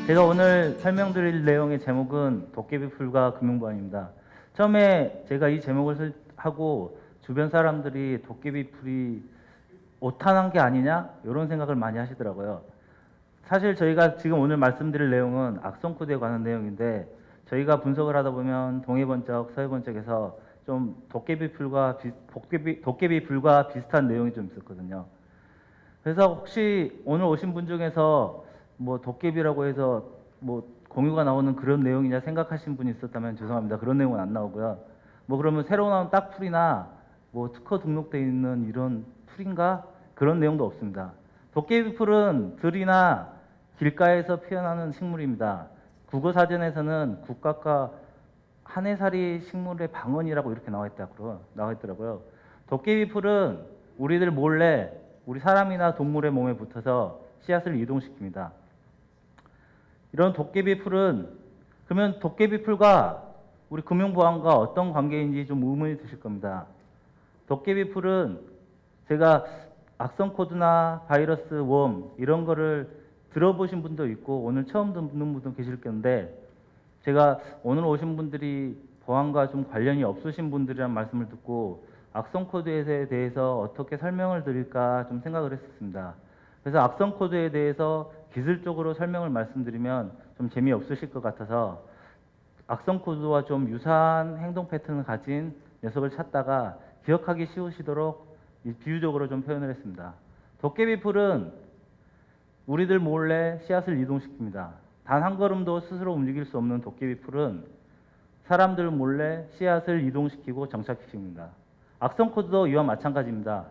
제가 오늘 설명드릴 내용의 제목은 도깨비 풀과 금융보안입니다. 처음에 제가 이 제목을 하고 주변 사람들이 도깨비 풀이 오탄한 게 아니냐 이런 생각을 많이 하시더라고요. 사실 저희가 지금 오늘 말씀드릴 내용은 악성 코드에 관한 내용인데 저희가 분석을 하다 보면 동해번쩍 서해번쩍해서 좀 도깨비 풀과 비슷한 내용이 좀 있었거든요. 그래서 혹시 오늘 오신 분 중에서 뭐 도깨비라고 해서 뭐 공유가 나오는 그런 내용이냐 생각하신 분이 있었다면 죄송합니다. 그런 내용은 안 나오고요. 뭐 그러면 새로 나온 딱풀이나 뭐 특허 등록되어 있는 이런 풀인가 그런 내용도 없습니다. 도깨비 풀은 들이나 길가에서 피어나는 식물입니다. 국어사전에서는 국가과 한해살이 식물의 방언이라고 이렇게 나와 있더라고요. 도깨비 풀은 우리들 몰래 우리 사람이나 동물의 몸에 붙어서 씨앗을 이동시킵니다. 이런 도깨비 풀은 그러면 도깨비 풀과 우리 금융보안과 어떤 관계인지 좀 의문이 드실 겁니다. 도깨비 풀은 제가 악성 코드나 바이러스, 웜 이런 거를 들어보신 분도 있고 오늘 처음 듣는 분도 계실 건데 제가 오늘 오신 분들이 보안과 좀 관련이 없으신 분들이란 말씀을 듣고 악성 코드에 대해서 어떻게 설명을 드릴까 좀 생각을 했었습니다. 그래서 악성 코드에 대해서 기술적으로 설명을 말씀드리면 좀 재미없으실 것 같아서 악성 코드와 좀 유사한 행동 패턴을 가진 녀석을 찾다가 기억하기 쉬우시도록 비유적으로 좀 표현을 했습니다. 도깨비 풀은 우리들 몰래 씨앗을 이동시킵니다. 단 한 걸음도 스스로 움직일 수 없는 도깨비 풀은 사람들 몰래 씨앗을 이동시키고 정착시킵니다. 악성 코드도 이와 마찬가지입니다.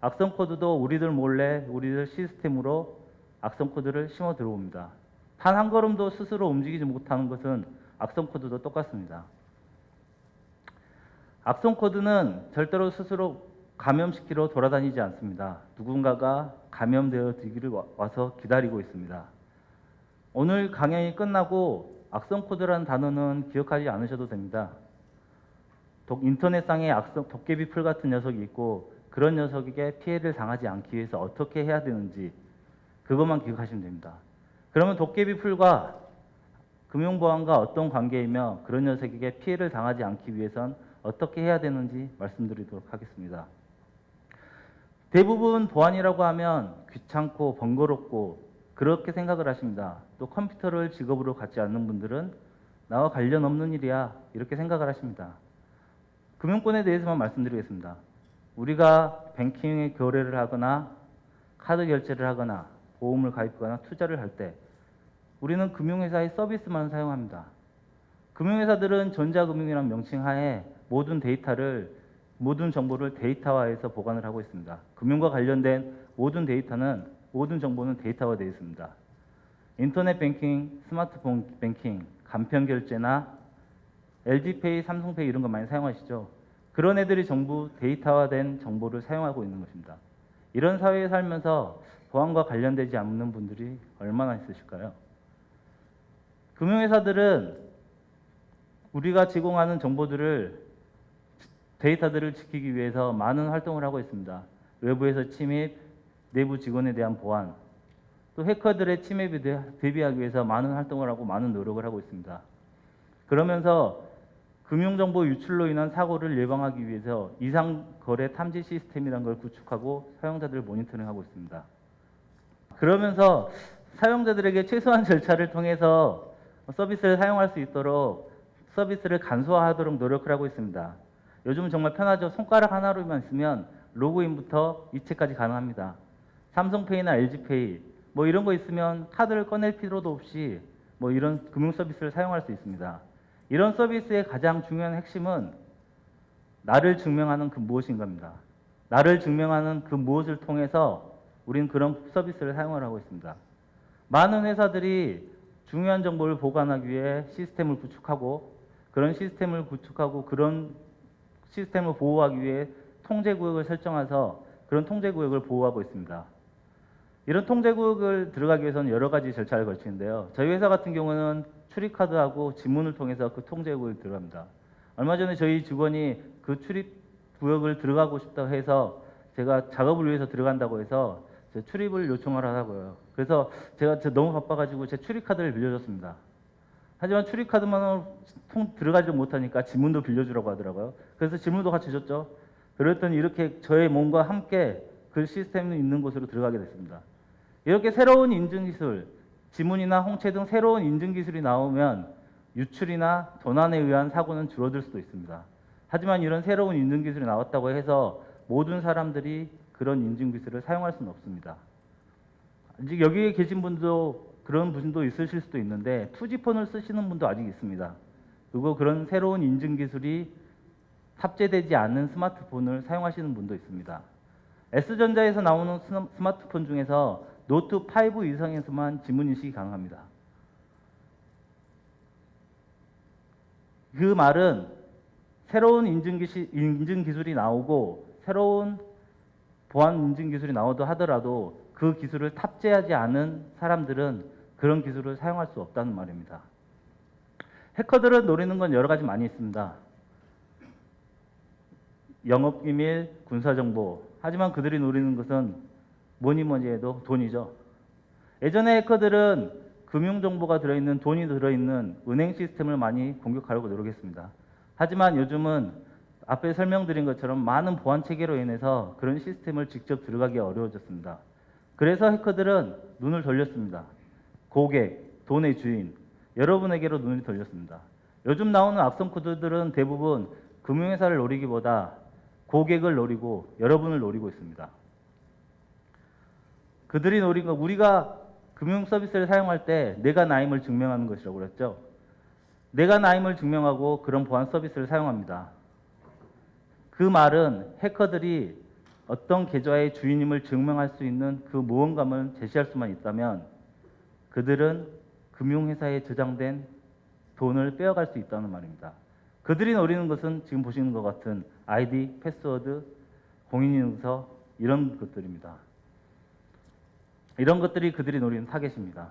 악성 코드도 우리들 몰래 우리들 시스템으로 악성 코드를 심어 들어옵니다. 단 한 걸음도 스스로 움직이지 못하는 것은 악성 코드도 똑같습니다. 악성 코드는 절대로 스스로 감염시키러 돌아다니지 않습니다. 누군가가 감염되어 들기를 와서 기다리고 있습니다. 오늘 강연이 끝나고 악성 코드라는 단어는 기억하지 않으셔도 됩니다. 인터넷상에 도깨비 풀 같은 녀석이 있고 그런 녀석에게 피해를 당하지 않기 위해서 어떻게 해야 되는지 그것만 기억하시면 됩니다. 그러면 도깨비 풀과 금융보안과 어떤 관계이며 그런 녀석에게 피해를 당하지 않기 위해선 어떻게 해야 되는지 말씀드리도록 하겠습니다. 대부분 보안이라고 하면 귀찮고 번거롭고 그렇게 생각을 하십니다. 또 컴퓨터를 직업으로 갖지 않는 분들은 나와 관련 없는 일이야 이렇게 생각을 하십니다. 금융권에 대해서만 말씀드리겠습니다. 우리가 뱅킹의 거래를 하거나 카드 결제를 하거나 보험을 가입하거나 투자를 할 때 우리는 금융회사의 서비스만 사용합니다. 금융회사들은 전자금융이라는 명칭하에 모든 정보를 데이터화해서 보관을 하고 있습니다. 금융과 관련된 모든 정보는 데이터화되어 있습니다. 인터넷 뱅킹, 스마트폰 뱅킹, 간편 결제나 LG페이, 삼성페이 이런 거 많이 사용하시죠? 그런 애들이 전부 데이터화된 정보를 사용하고 있는 것입니다. 이런 사회에 살면서 보안과 관련되지 않는 분들이 얼마나 있으실까요? 금융회사들은 우리가 제공하는 데이터들을 지키기 위해서 많은 활동을 하고 있습니다. 외부에서 침입, 내부 직원에 대한 보안, 또 해커들의 침입에 대비하기 위해서 많은 활동을 하고 많은 노력을 하고 있습니다. 그러면서 금융정보 유출로 인한 사고를 예방하기 위해서 이상거래 탐지 시스템이라는 걸 구축하고 사용자들을 모니터링하고 있습니다. 그러면서 사용자들에게 최소한 절차를 통해서 서비스를 사용할 수 있도록 서비스를 간소화하도록 노력을 하고 있습니다. 요즘 정말 편하죠. 손가락 하나로만 있으면 로그인부터 이체까지 가능합니다. 삼성페이나 LG페이 뭐 이런 거 있으면 카드를 꺼낼 필요도 없이 뭐 이런 금융 서비스를 사용할 수 있습니다. 이런 서비스의 가장 중요한 핵심은 나를 증명하는 그 무엇인가입니다. 나를 증명하는 그 무엇을 통해서 우리는 그런 서비스를 사용을 하고 있습니다. 많은 회사들이 중요한 정보를 보관하기 위해 시스템을 구축하고 그런 시스템을 보호하기 위해 통제구역을 설정해서 그런 통제구역을 보호하고 있습니다. 이런 통제구역을 들어가기 위해서는 여러 가지 절차를 거치는데요. 저희 회사 같은 경우는 출입카드하고 지문을 통해서 그 통제구역에 들어갑니다. 얼마 전에 저희 직원이 그 출입구역을 들어가고 싶다고 해서 제가 작업을 위해서 들어간다고 해서 출입을 요청을 하라고요. 그래서 제가 너무 바빠가지고 제 출입카드를 빌려줬습니다. 하지만 출입카드만 들어가지 못하니까 지문도 빌려주라고 하더라고요. 그래서 지문도 같이 줬죠. 그랬더니 이렇게 저의 몸과 함께 그 시스템이 있는 곳으로 들어가게 됐습니다. 이렇게 새로운 인증기술, 지문이나 홍채 등 새로운 인증기술이 나오면 유출이나 도난에 의한 사고는 줄어들 수도 있습니다. 하지만 이런 새로운 인증기술이 나왔다고 해서 모든 사람들이 그런 인증기술을 사용할 수는 없습니다. 아직 여기에 계신 분도 그런 분도 있으실 수도 있는데 투지폰을 쓰시는 분도 아직 있습니다. 그리고 그런 새로운 인증기술이 탑재되지 않은 스마트폰을 사용하시는 분도 있습니다. S전자에서 나오는 스마트폰 중에서 노트 5 이상에서만 지문인식이 가능합니다. 그 말은 새로운 인증기술이 나오고 새로운 보안 인증기술이 나오도 하더라도 그 기술을 탑재하지 않은 사람들은 그런 기술을 사용할 수 없다는 말입니다. 해커들은 노리는 건 여러 가지 많이 있습니다. 영업비밀, 군사정보. 하지만 그들이 노리는 것은 뭐니 해도 돈이죠. 예전에 해커들은 금융정보가 들어있는 돈이 들어있는 은행 시스템을 많이 공격하려고 노력했습니다. 하지만 요즘은 앞에 설명드린 것처럼 많은 보안 체계로 인해서 그런 시스템을 직접 들어가기 어려워졌습니다. 그래서 해커들은 눈을 돌렸습니다. 고객, 돈의 주인, 여러분에게로 눈을 돌렸습니다. 요즘 나오는 악성 코드들은 대부분 금융회사를 노리기보다 고객을 노리고 여러분을 노리고 있습니다. 그들이 노린 건 우리가 금융 서비스를 사용할 때 내가 나임을 증명하는 것이라고 그랬죠. 내가 나임을 증명하고 그런 보안 서비스를 사용합니다. 그 말은 해커들이 어떤 계좌의 주인임을 증명할 수 있는 그 무언가를 제시할 수만 있다면 그들은 금융회사에 저장된 돈을 빼어갈 수 있다는 말입니다. 그들이 노리는 것은 지금 보시는 것 같은 아이디, 패스워드, 공인인증서 이런 것들입니다. 이런 것들이 그들이 노리는 타겟입니다.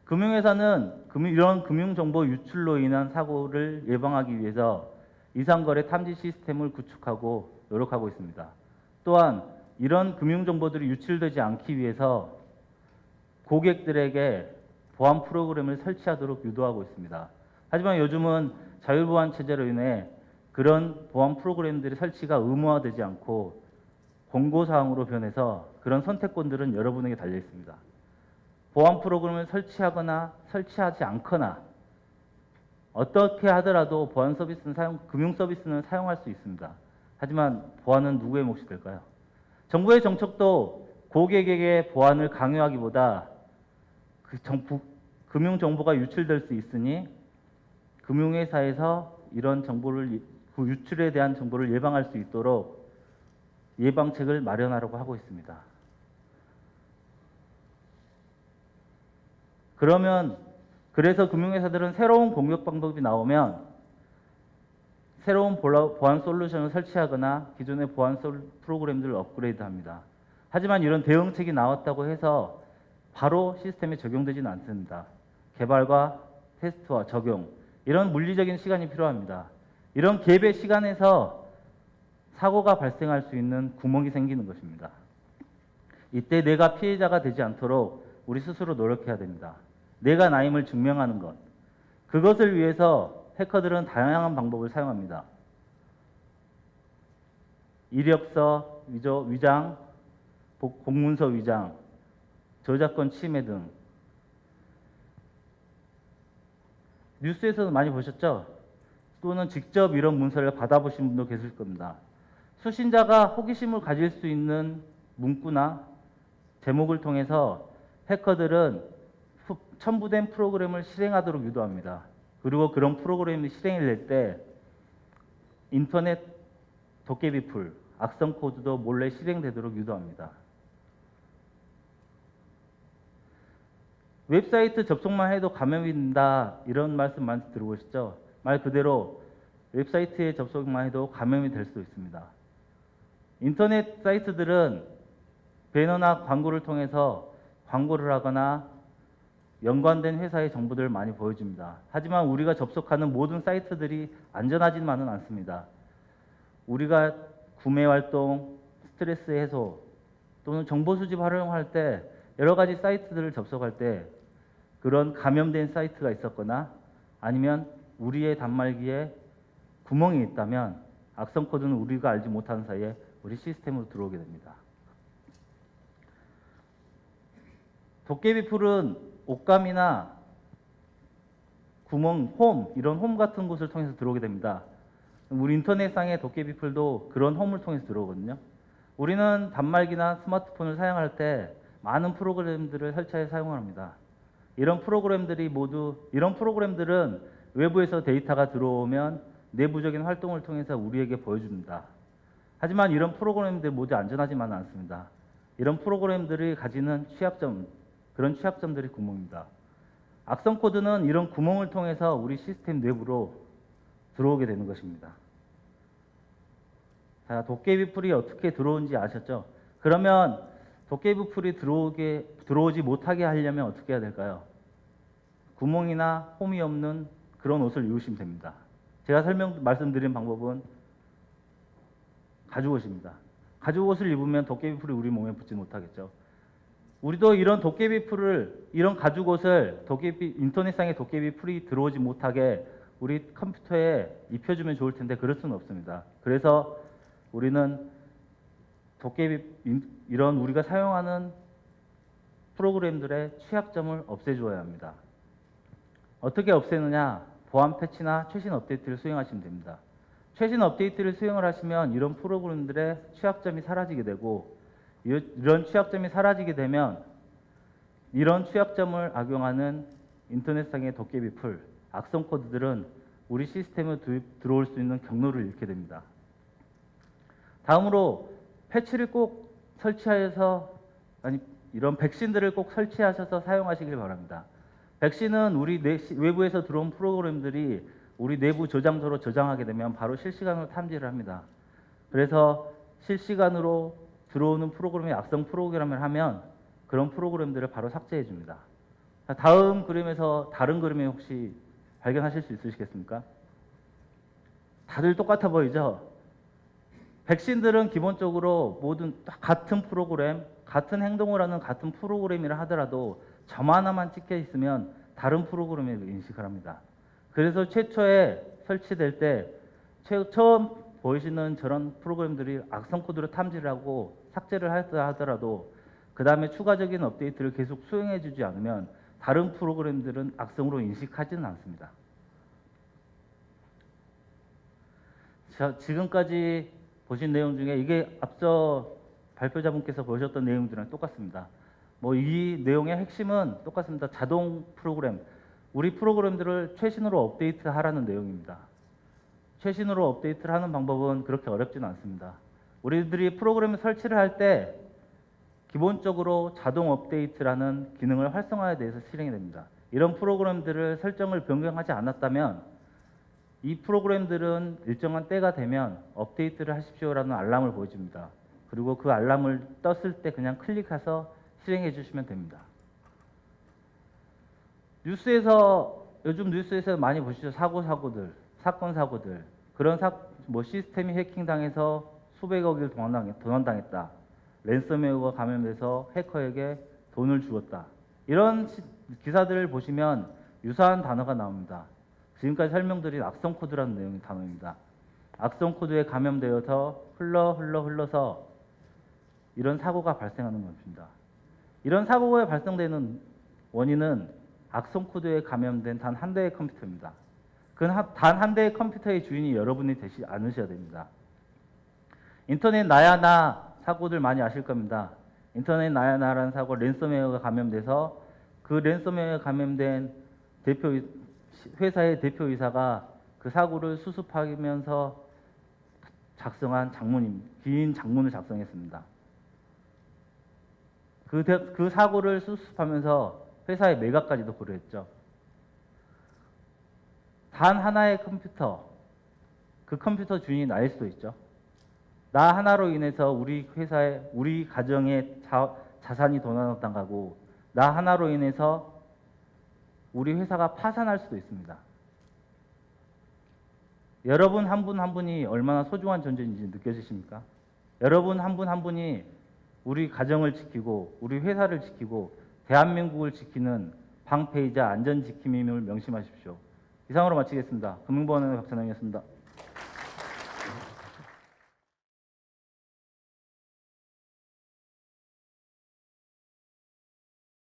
금융회사는 이런 금융정보 유출로 인한 사고를 예방하기 위해서 이상거래 탐지 시스템을 구축하고 노력하고 있습니다. 또한 이런 금융정보들이 유출되지 않기 위해서 고객들에게 보안 프로그램을 설치하도록 유도하고 있습니다. 하지만 요즘은 자율보안 체제로 인해 그런 보안 프로그램들의 설치가 의무화되지 않고 공고사항으로 변해서 그런 선택권들은 여러분에게 달려 있습니다. 보안 프로그램을 설치하거나 설치하지 않거나 어떻게 하더라도 보안 서비스는 금융 서비스는 사용할 수 있습니다. 하지만 보안은 누구의 몫이 될까요? 정부의 정책도 고객에게 보안을 강요하기보다 금융 정보가 유출될 수 있으니 금융회사에서 이런 정보를 그 유출에 대한 정보를 예방할 수 있도록 예방책을 마련하려고 하고 있습니다. 그래서 금융회사들은 새로운 공격 방법이 나오면 새로운 보안 솔루션을 설치하거나 기존의 보안 프로그램들을 업그레이드합니다. 하지만 이런 대응책이 나왔다고 해서 바로 시스템에 적용되지는 않습니다. 개발과 테스트와 적용, 이런 물리적인 시간이 필요합니다. 이런 갭의 시간에서 사고가 발생할 수 있는 구멍이 생기는 것입니다. 이때 내가 피해자가 되지 않도록 우리 스스로 노력해야 됩니다. 내가 나임을 증명하는 것. 그것을 위해서 해커들은 다양한 방법을 사용합니다. 이력서 위장, 공문서 위장, 저작권 침해 등. 뉴스에서도 많이 보셨죠? 또는 직접 이런 문서를 받아보신 분도 계실 겁니다. 수신자가 호기심을 가질 수 있는 문구나 제목을 통해서 해커들은 첨부된 프로그램을 실행하도록 유도합니다. 그리고 그런 프로그램이 실행이 될 때 인터넷 도깨비풀, 악성 코드도 몰래 실행되도록 유도합니다. 웹사이트 접속만 해도 감염이 된다, 이런 말씀 많이 들어보셨죠? 말 그대로 웹사이트에 접속만 해도 감염이 될 수 있습니다. 인터넷 사이트들은 배너나 광고를 통해서 광고를 하거나 연관된 회사의 정보들을 많이 보여줍니다. 하지만 우리가 접속하는 모든 사이트들이 안전하지만은 않습니다. 우리가 구매 활동, 스트레스 해소 또는 정보 수집 활용할 때 여러 가지 사이트들을 접속할 때 그런 감염된 사이트가 있었거나 아니면 우리의 단말기에 구멍이 있다면 악성 코드는 우리가 알지 못하는 사이에 우리 시스템으로 들어오게 됩니다. 도깨비 풀은 옷감이나 구멍, 홈, 이런 홈 같은 곳을 통해서 들어오게 됩니다. 우리 인터넷상의 도깨비 풀도 그런 홈을 통해서 들어오거든요. 우리는 단말기나 스마트폰을 사용할 때 많은 프로그램들을 설치해 사용을 합니다. 이런 프로그램들은 외부에서 데이터가 들어오면 내부적인 활동을 통해서 우리에게 보여줍니다. 하지만 이런 프로그램들 모두 안전하지만은 않습니다. 이런 프로그램들이 가지는 그런 취약점들이 구멍입니다. 악성 코드는 이런 구멍을 통해서 우리 시스템 내부로 들어오게 되는 것입니다. 자, 도깨비 풀이 어떻게 들어오는지 아셨죠? 그러면 도깨비 풀이 들어오지 못하게 하려면 어떻게 해야 될까요? 구멍이나 홈이 없는 그런 옷을 입으시면 됩니다. 제가 말씀드린 방법은 가죽옷입니다. 가죽옷을 입으면 도깨비 풀이 우리 몸에 붙지 못하겠죠. 우리도 이런 이런 가죽옷을 인터넷상의 도깨비 풀이 들어오지 못하게 우리 컴퓨터에 입혀주면 좋을 텐데 그럴 수는 없습니다. 그래서 우리는 이런 우리가 사용하는 프로그램들의 취약점을 없애줘야 합니다. 어떻게 없애느냐? 보안 패치나 최신 업데이트를 수행하시면 됩니다. 최신 업데이트를 수행을 하시면 이런 프로그램들의 취약점이 사라지게 되고, 이런 취약점이 사라지게 되면 이런 취약점을 악용하는 인터넷상의 도깨비 풀, 악성 코드들은 우리 시스템에 들어올 수 있는 경로를 잃게 됩니다. 다음으로 패치를 꼭 이런 백신들을 꼭 설치하셔서 사용하시길 바랍니다. 백신은 우리 외부에서 들어온 프로그램들이 우리 내부 저장소로 저장하게 되면 바로 실시간으로 탐지를 합니다. 그래서 실시간으로 들어오는 프로그램이 악성 프로그램을 하면 그런 프로그램들을 바로 삭제해 줍니다. 다음 그림에서 다른 그림에 혹시 발견하실 수 있으시겠습니까? 다들 똑같아 보이죠? 백신들은 기본적으로 모든 같은 프로그램, 같은 행동을 하는 같은 프로그램이라 하더라도 점 하나만 찍혀 있으면 다른 프로그램을 인식을 합니다. 그래서 최초에 설치될 때 처음 보이시는 저런 프로그램들이 악성 코드를 탐지를 하고 삭제를 하더라도 그 다음에 추가적인 업데이트를 계속 수행해 주지 않으면 다른 프로그램들은 악성으로 인식하지는 않습니다. 자, 지금까지 보신 내용 중에 이게 앞서 발표자분께서 보셨던 내용들이랑 똑같습니다. 이 내용의 핵심은 똑같습니다. 자동 프로그램, 우리 프로그램들을 최신으로 업데이트하라는 내용입니다. 최신으로 업데이트를 하는 방법은 그렇게 어렵지는 않습니다. 우리들이 프로그램을 설치를 할 때 기본적으로 자동 업데이트라는 기능을 활성화에 대해서 실행이 됩니다. 이런 프로그램들을 설정을 변경하지 않았다면 이 프로그램들은 일정한 때가 되면 업데이트를 하십시오라는 알람을 보여줍니다. 그리고 그 알람을 떴을 때 그냥 클릭해서 실행해 주시면 됩니다. 요즘 뉴스에서 많이 보시죠. 사건 사고들. 그런 시스템이 해킹당해서 수백억을 도난당했다. 랜섬웨어가 감염돼서 해커에게 돈을 주었다. 이런 기사들을 보시면 유사한 단어가 나옵니다. 지금까지 설명드린 악성 코드라는 내용의 단어입니다. 악성 코드에 감염되어서 흘러서 이런 사고가 발생하는 것입니다. 이런 사고가 발생되는 원인은 악성 코드에 감염된 단 한 대의 컴퓨터입니다. 그 단 한 대의 컴퓨터의 주인이 여러분이 되지 않으셔야 됩니다. 인터넷 나야나 사고들 많이 아실 겁니다. 인터넷 나야나라는 사고, 랜섬웨어가 감염돼서 그 랜섬웨어에 감염된 회사의 대표이사가 그 사고를 수습하면서 작성한 긴 장문을 작성했습니다. 그 사고를 수습하면서 회사의 매각까지도 고려했죠. 단 하나의 그 컴퓨터 주인이 나일 수도 있죠. 나 하나로 인해서 우리 가정의 자산이 도난당하고 나 하나로 인해서 우리 회사가 파산할 수도 있습니다. 여러분 한 분 한 분이 얼마나 소중한 존재인지 느껴지십니까? 여러분 한 분 한 분이 우리 가정을 지키고 우리 회사를 지키고 대한민국을 지키는 방패이자 안전지킴임을 명심하십시오. 이상으로 마치겠습니다. 금융보안의 박찬영이었습니다.